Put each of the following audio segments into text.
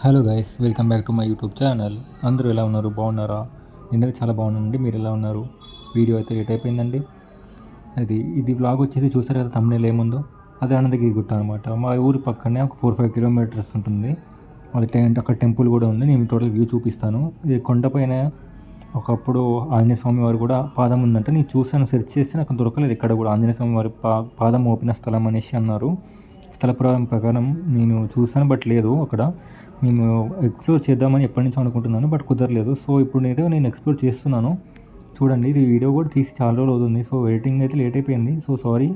Hello guys, welcome back to my YouTube channel. అందరూ ఎలా ఉన్నారు? బాగున్నారా? నేనైతే చాలా బాగున్నానండి. మీరు ఎలా ఉన్నారు? వీడియో అయితే లేట్ అయిపోయిందండి. ఇది వ్లాగ్ వచ్చేసి చూసారు కదా, తమ్ముళ్ళు ఏముందో అది అనంతగిరి గుట్ట అనమాట. మా ఊరి పక్కనే ఒక 4-5 కిలోమీటర్స్ ఉంటుంది. అది అక్కడ టెంపుల్ కూడా ఉంది. నేను టోటల్ వ్యూ చూపిస్తాను. ఇది కొండపైన ఒకప్పుడు ఆంజనేయ స్వామి వారు కూడా పాదం ఉందంటే నేను చూసాను, సెర్చ్ చేస్తే నాకు దొరకలేదు. ఇక్కడ కూడా ఆంజనేయ స్వామి వారి పాదం మోపిన స్థలం అనేసి అన్నారు. స్థల పురాణం ప్రకారం నేను చూసాను, బట్ లేదు అక్కడ. మేము ఎక్స్ప్లోర్ చేద్దామని ఎప్పటి నుంచో అనుకుంటున్నాను, బట్ కుదరలేదు. సో ఇప్పుడు నేను ఎక్స్ప్లోర్ చేస్తున్నాను. చూడండి, ఇది వీడియో కూడా తీసి చాలా రోజులు అవుతుంది. సో ఎడిటింగ్ అయితే లేట్ అయిపోయింది. So sorry.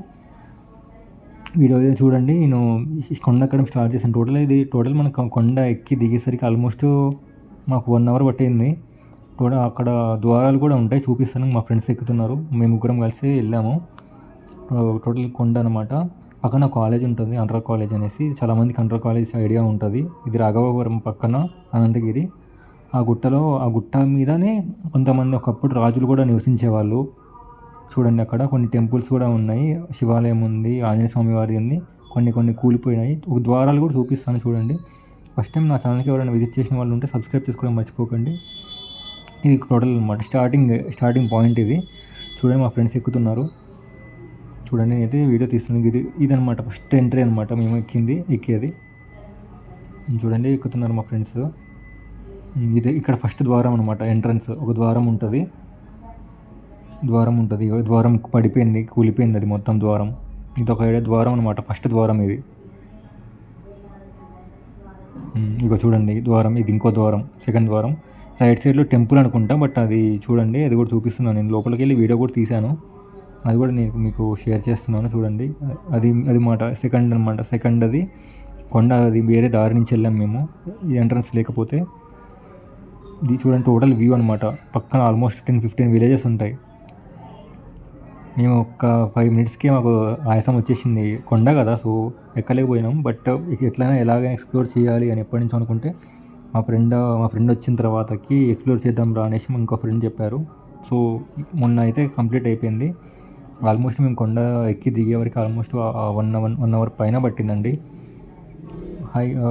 వీడియో అయితే చూడండి. నేను కొండ ఎక్కడం స్టార్ట్ చేశాను. టోటల్ మనకు కొండ ఎక్కి దిగేసరికి ఆల్మోస్ట్ మాకు 1 అవర్ పట్టింది. కూడా అక్కడ ద్వారాలు కూడా ఉంటాయి, చూపిస్తాను. మా ఫ్రెండ్స్ ఎక్కుతున్నారు, మేము ముగ్గురం కలిసి వెళ్ళాము. టోటల్ కొండ అనమాట. పక్కన కాలేజ్ ఉంటుంది, అండర్ కాలేజ్ అనేసి. చాలామందికి అండర్ కాలేజ్ ఐడియా ఉంటుంది. ఇది రాఘవపురం పక్కన అనంతగిరి. ఆ గుట్ట మీదనే కొంతమంది ఒకప్పుడు రాజులు కూడా నివసించేవాళ్ళు. చూడండి, అక్కడ కొన్ని టెంపుల్స్ కూడా ఉన్నాయి. శివాలయం ఉంది, ఆంజనేయ స్వామి వారి ఉంది. కొన్ని కూలిపోయినాయి. ఒక ద్వారాలు కూడా చూపిస్తాను చూడండి. ఫస్ట్ టైం నా ఛానల్కి ఎవరైనా విజిట్ చేసిన వాళ్ళు ఉంటే సబ్స్క్రైబ్ చేసుకోవడం మర్చిపోకండి. ఇది టోటల్ అనమాట, స్టార్టింగ్ పాయింట్ ఇది. చూడండి, మా ఫ్రెండ్స్ ఎక్కుతున్నారు. చూడండి, నేనైతే వీడియో తీస్తున్నాను. ఇదనమాట ఫస్ట్ ఎంట్రీ అనమాట. మేము ఎక్కేది చూడండి, ఎక్కుతున్నారు మా ఫ్రెండ్స్. ఇక్కడ ఫస్ట్ ద్వారం అనమాట, ఎంట్రన్స్. ఒక ద్వారం ఉంటుంది. ద్వారం పడిపోయింది, కూలిపోయింది అది మొత్తం ద్వారం. ఇది ఒక ద్వారం అనమాట, ఫస్ట్ ద్వారం ఇది. ఇక చూడండి ద్వారం. ఇది ఇంకో ద్వారం, సెకండ్ ద్వారం. రైట్ సైడ్లో టెంపుల్ అనుకుంటా, బట్ అది చూడండి, అది కూడా చూపిస్తున్నాను. నేను లోపలికి వెళ్ళి వీడియో కూడా తీశాను, అది కూడా నేను మీకు షేర్ చేస్తున్నాను. చూడండి, అది మాట సెకండ్ అది కొండ. అది వేరే దారి నుంచి వెళ్ళాం మేము, ఈ ఎంట్రన్స్ లేకపోతే. ఇది చూడండి టోటల్ వ్యూ అనమాట. పక్కన ఆల్మోస్ట్ 10-15 విలేజెస్ ఉంటాయి. మేము ఒక 5 మినిట్స్కి మాకు ఆయాసం వచ్చేసింది. కొండ కదా, సో ఎక్కలేకపోయినాం. బట్ ఎట్లయినా ఎలాగైనా ఎక్స్ప్లోర్ చేయాలి అని ఎప్పటి నుంచో అనుకుంటే మా ఫ్రెండ్ వచ్చిన తర్వాతకి ఎక్స్ప్లోర్ చేద్దాం రా అనేసి ఇంకో ఫ్రెండ్ చెప్పారు. సో మొన్న అయితే కంప్లీట్ అయిపోయింది. ఆల్మోస్ట్ మేము కొండ ఎక్కి దిగే వరకు ఆల్మోస్ట్ 1 అవర్ పైన పట్టిందండి.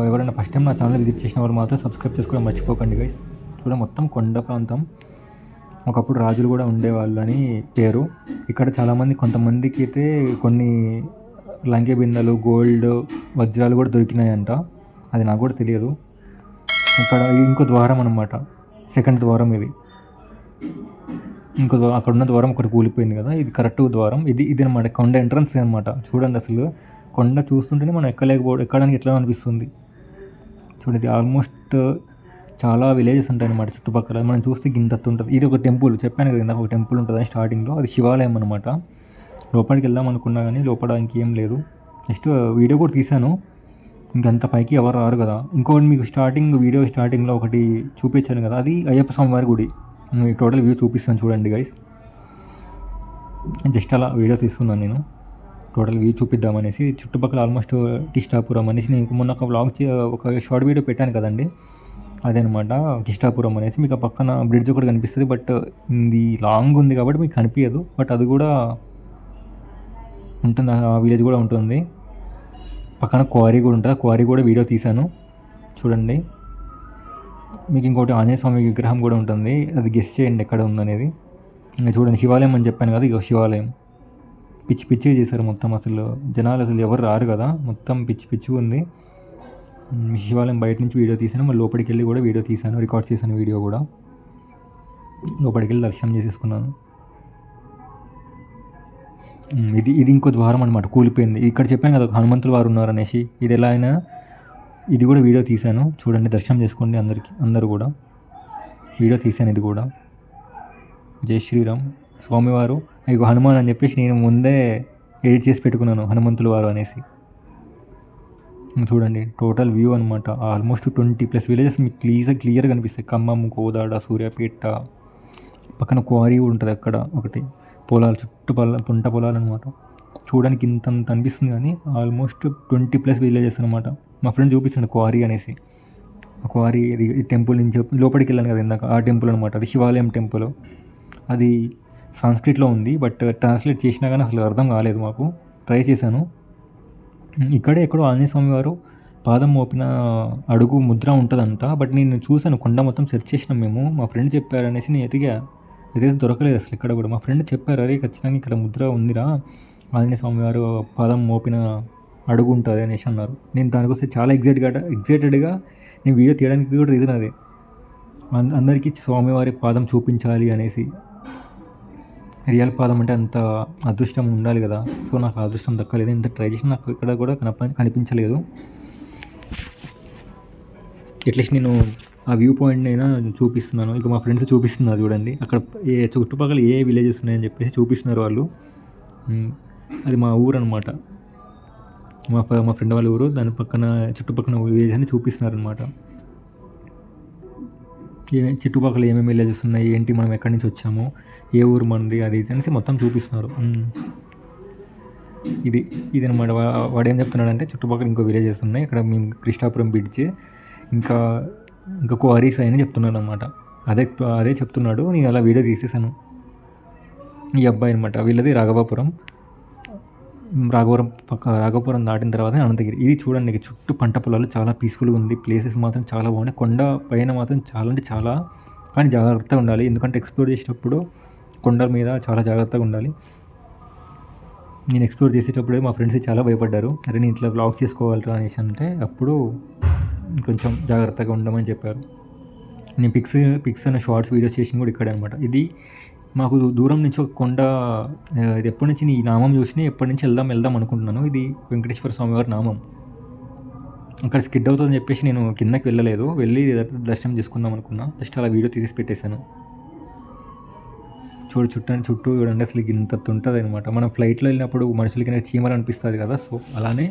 ఎవరైనా ఫస్ట్ టైం నా ఛానల్ విజిట్ చేసిన వారు మాత్రం సబ్స్క్రైబ్ చేసుకోవడం మర్చిపోకండి గైస్. మొత్తం కొండ ప్రాంతం. ఒకప్పుడు రాజులు కూడా ఉండేవాళ్ళు అని పేరు. ఇక్కడ కొంతమందికి అయితే కొన్ని లంకె బిందెలు, గోల్డ్, వజ్రాలు కూడా దొరికినాయంట. అది నాకు కూడా తెలియదు. ఇక్కడ ఇంకో ద్వారం అనమాట, సెకండ్ ద్వారం ఇది. అక్కడ ఉన్న ద్వారం ఒకటి కూలిపోయింది కదా, ఇది కరెక్ట్ ద్వారం. ఇది అనమాట కొండ ఎంట్రన్స్ అనమాట. చూడండి, అసలు కొండ చూస్తుంటేనే మనం ఎక్కడానికి ఎట్లా అనిపిస్తుంది. చూడండి, ఆల్మోస్ట్ చాలా విలేజెస్ ఉంటాయి అనమాట చుట్టుపక్కల. మనం చూస్తే గింత ఉంటుంది. ఇది ఒక టెంపుల్, చెప్పాను కదా ఇందాక, ఒక టెంపుల్ ఉంటుంది స్టార్టింగ్లో. అది శివాలయం అనమాట. లోపలికి వెళ్దాం అనుకున్నా కానీ లోపల ఇంకేం లేదు. నెక్స్ట్ వీడియో కూడా తీశాను. ఇంకంత పైకి ఎవరు రారు కదా. ఇంకోటి మీకు వీడియో స్టార్టింగ్లో ఒకటి చూపించాను కదా, అది అయ్యప్ప స్వామి వారి గుడి. టోటల్ వ్యూ చూపిస్తాను చూడండి గైస్. జస్ట్ అలా వీడియో తీస్తున్నాను నేను, టోటల్ వ్యూ చూపిద్దామనేసి. చుట్టుపక్కల ఆల్మోస్ట్ కిష్టాపురం అనేసి నేను మొన్న ఒక షార్ట్ వీడియో పెట్టాను కదండి, అదేనమాట కిష్టాపురం అనేసి. మీకు ఆ పక్కన బ్రిడ్జ్ ఒకటి కనిపిస్తుంది, బట్ ఇది లాంగ్ ఉంది కాబట్టి మీకు కనిపించదు. బట్ అది కూడా ఉంటుంది, ఆ విలేజ్ కూడా ఉంటుంది. పక్కన క్వారీ కూడా ఉంటుంది, ఆ క్వారీ కూడా వీడియో తీశాను చూడండి. మీకు ఇంకోటి ఆంజనేయ స్వామి విగ్రహం కూడా ఉంటుంది, అది గెస్ చేయండి ఎక్కడ ఉందనేది. చూడండి, శివాలయం అని చెప్పాను కదా, ఇక శివాలయం. పిచ్చి చేశారు మొత్తం. అసలు జనాలు అసలు ఎవరు రారు కదా, మొత్తం పిచ్చి ఉంది. శివాలయం బయట నుంచి వీడియో తీసాను, మళ్ళీ లోపలికి వెళ్ళి కూడా వీడియో తీశాను, రికార్డ్ చేశాను వీడియో కూడా. లోపలికి వెళ్ళి దర్శనం చేసేసుకున్నాను. ఇది ఇంకో ద్వారం అనమాట, కూలిపోయింది. ఇక్కడ చెప్పాను కదా హనుమంతులు వారు ఉన్నారనేసి. ఇది ఎలా అయినా ఇది కూడా వీడియో తీశాను చూడండి. దర్శనం చేసుకోండి అందరూ కూడా. వీడియో తీశాను ఇది కూడా. జై శ్రీరామ్. స్వామివారు ఇక హనుమాన్ అని చెప్పేసి నేను ముందే ఎడిట్ చేసి పెట్టుకున్నాను, హనుమంతుల వారు అనేసి. చూడండి, టోటల్ వ్యూ అనమాట. ఆల్మోస్ట్ 20+ విలేజెస్ మీకు క్లియర్గా కనిపిస్తాయి. ఖమ్మం, కోదాడ, సూర్యాపేట. పక్కన క్వారీ ఉంటుంది అక్కడ ఒకటి. పొలాలు, పంట పొలాలు అనమాట. చూడడానికి ఇంత అనిపిస్తుంది కానీ ఆల్మోస్ట్ 20+ విలేజెస్ అనమాట. మా ఫ్రెండ్ చూపిస్తాడు క్వారీ అనేసి. ఆ క్వారీ ఇది టెంపుల్ నుంచి లోపలికి వెళ్ళాను కదా ఇందాక, ఆ టెంపుల్ అనమాట. అది శివాలయం టెంపుల్. అది సంస్కృతిలో ఉంది, బట్ ట్రాన్స్లేట్ చేసినా కానీ అసలు అర్థం కాలేదు మాకు. ట్రై చేశాను. ఇక్కడే ఎక్కడో ఆంజనేయ స్వామి వారు పాదం మోపిన అడుగు ముద్ర ఉంటుందంట. బట్ నేను చూసాను, కొండ మొత్తం సెర్చ్ చేసినాం మేము. మా ఫ్రెండ్ చెప్పారనేసి నేను ఎతికితే దొరకలేదు అసలు ఇక్కడ కూడా. మా ఫ్రెండ్ చెప్పారు, అరే ఖచ్చితంగా ఇక్కడ ముద్ర ఉందిరా, ఆంజనేయ స్వామి వారు పాదం మోపిన అడుగు ఉంటుంది అనేసి అన్నారు. నేను దానికోసం చాలా ఎగ్జైటెడ్గా నేను వీడియో తీయడానికి కూడా రీజన్ అదే. అందరికీ స్వామివారి పాదం చూపించాలి అనేసి. రియల్ పాదం అంటే అంత అదృష్టం ఉండాలి కదా. సో నాకు అదృష్టం దక్కలేదు. ఇంత ట్రై చేసి నాకు ఇక్కడ కూడా కనిపించలేదు. అట్లీస్ట్ నేను ఆ వ్యూ పాయింట్ని అయినా చూపిస్తున్నాను. ఇక మా ఫ్రెండ్స్ చూపిస్తున్నారు చూడండి, అక్కడ చుట్టుపక్కల ఏ విలేజెస్ ఉన్నాయని చెప్పేసి చూపిస్తున్నారు వాళ్ళు. అది మా ఊరు అనమాట, మా ఫ్రెండ్ వాళ్ళ ఊరు. దాని పక్కన చుట్టుపక్కల విలేజ్ అని చూపిస్తున్నారు అనమాట. చుట్టుపక్కల ఏమేమి విలేజెస్ ఉన్నాయి, ఏంటి, మనం ఎక్కడి నుంచి వచ్చాము, ఏ ఊరు మనది, అది ఇది అనేసి మొత్తం చూపిస్తున్నారు. ఇది అనమాట. వాడు ఏం చెప్తున్నాడంటే చుట్టుపక్కల ఇంకో విలేజెస్ ఉన్నాయి, ఇక్కడ మేము కృష్ణాపురం బ్రిడ్జ్ ఇంకా క్వారీస్ అని చెప్తున్నాడు అనమాట. అదే చెప్తున్నాడు. నేను అలా వీడియో తీసేసాను. ఈ అబ్బాయి అనమాట, వీళ్ళది రాఘవాపురం దాటిన తర్వాత అనంతగిరి. ఇది చూడండి, చుట్టూ పంట పొలాలు, చాలా పీస్ఫుల్గా ఉంది. ప్లేసెస్ మాత్రం చాలా బాగున్నాయి. కొండ పైన మాత్రం చాలా అంటే చాలా, కానీ జాగ్రత్తగా ఉండాలి. ఎందుకంటే ఎక్స్ప్లోర్ చేసేటప్పుడు కొండల మీద చాలా జాగ్రత్తగా ఉండాలి. నేను ఎక్స్ప్లోర్ చేసేటప్పుడే మా ఫ్రెండ్స్ చాలా భయపడ్డారు. అరే నేను ఇట్లా వ్లాగ్ చేసుకోవాలరా అనేసి అంటే, అప్పుడు కొంచెం జాగ్రత్తగా ఉండమని చెప్పారు. నేను పిక్స్ అనే షార్ట్స్ వీడియోస్ చేసింది కూడా ఇక్కడే అనమాట. ఇది మాకు దూరం నుంచి ఒక కొండ. ఇది ఎప్పటి నుంచి ఈ నామం చూసినా ఎప్పటి నుంచి వెళ్దాం అనుకుంటున్నాను. ఇది వెంకటేశ్వర స్వామి వారి నామం. అక్కడ స్కిడ్ అవుతుందని చెప్పేసి నేను కిందకి వెళ్ళి దర్శనం చేసుకుందాం అనుకున్నా. జస్ట్ అలా వీడియో తీసి పెట్టేశాను. చుట్టూ చూడండి, అసలు ఇంత ఉంటుంది అనమాట. మనం ఫ్లైట్లో వెళ్ళినప్పుడు మనుషులకి చీమలు అనిపిస్తుంది కదా, సో అలానే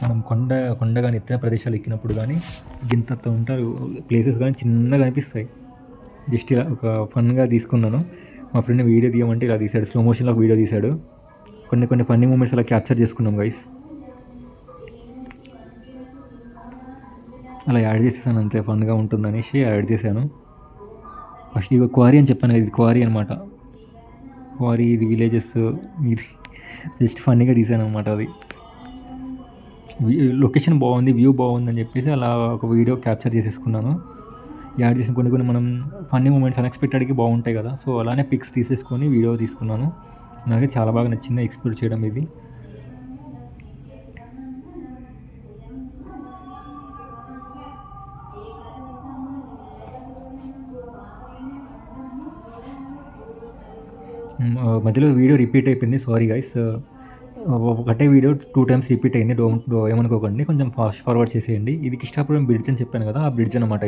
మనం కొండ కానీ ఎత్తైన ప్రదేశాలు ఎక్కినప్పుడు కానీ ఇంత ఉంటారు. ప్లేసెస్ కానీ చిన్నగా అనిపిస్తాయి. జస్ట్ ఇలా ఒక ఫన్గా తీసుకున్నాను. మా ఫ్రెండ్ వీడియో తీయమంటే ఇలా తీశాడు, స్లో మోషన్లో వీడియో తీశాడు. కొన్ని ఫన్నీ మూమెంట్స్ అలా క్యాప్చర్ చేసుకున్నాం గైస్. అలా యాడ్ చేసేసాను అంతే, ఫన్గా ఉంటుందనేసి యాడ్ చేశాను. ఫస్ట్ ఇక క్వారీ అని చెప్పాను, ఇది క్వారీ అనమాట. క్వారీ ఇది విలేజెస్, ఇది జస్ట్ ఫన్నీగా తీశాను అనమాట. అది లొకేషన్ బాగుంది, వ్యూ బాగుంది అని చెప్పేసి అలా ఒక వీడియో క్యాప్చర్ చేసేసుకున్నాను. యాడ్ చేసిన కొన్ని మనం ఫన్నీ మూమెంట్స్ అన్ఎక్స్పెక్టెడ్గా బాగుంటాయి కదా, సో అలానే పిక్స్ తీసేసుకొని వీడియో తీసుకున్నాను. నాకు చాలా బాగా నచ్చింది ఎక్స్ప్లోర్ చేయడం ఇది. మధ్యలో వీడియో రిపీట్ అయిపోయింది, సారీ గైస్. ఒకటే వీడియో 2 times రిపీట్ అయింది. ఏమనుకోకండి, కొంచెం ఫాస్ట్ ఫార్వర్డ్ చేసేయండి. ఇది కృష్ణాపురం బ్రిడ్జ్ అని చెప్పాను కదా, ఆ బ్రిడ్జ్ అనమాట.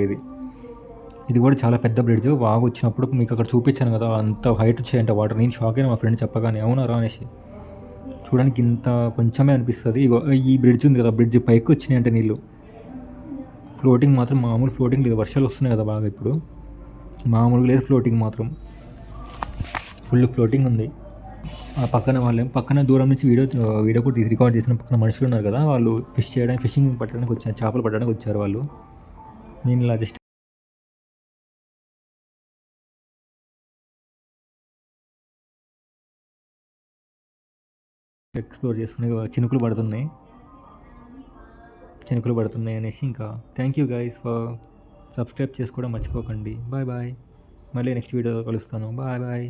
ఇది కూడా చాలా పెద్ద బ్రిడ్జ్. వాగు వచ్చినప్పుడు మీకు అక్కడ చూపించాను కదా, అంత హైట్ వచ్చాయంట వాటర్. నేను షాక్ అయినా మా ఫ్రెండ్ చెప్పగానే, అవునారా అనేసి. చూడడానికి ఇంత కొంచెమే అనిపిస్తుంది. ఈ బ్రిడ్జ్ ఉంది కదా, బ్రిడ్జ్ పైకి వచ్చినాయంటే నీళ్ళు. ఫ్లోటింగ్ మాత్రం మామూలు ఫ్లోటింగ్ లేదు. వర్షాలు వస్తున్నాయి కదా బాగా ఇప్పుడు, మామూలుగా లేదు ఫ్లోటింగ్ మాత్రం. ఫుల్ ఫ్లోటింగ్ ఉంది. ఆ పక్కన దూరం నుంచి వీడియో కూడా రికార్డ్ చేసిన పక్కన మనుషులు ఉన్నారు కదా, వాళ్ళు ఫిషింగ్ పట్టడానికి వచ్చారు, చేపలు పట్టడానికి వచ్చారు వాళ్ళు. నేను ఇలా జస్ట్ ఎక్స్ప్లోర్ చేస్తున్నాయి. చినుకులు పడుతున్నాయి అనేసి. ఇంకా thank you guys for subscribe చేసుకోవడం మర్చిపోకండి. బాయ్ మళ్ళీ నెక్స్ట్ వీడియోలో కలుస్తాను. బాయ్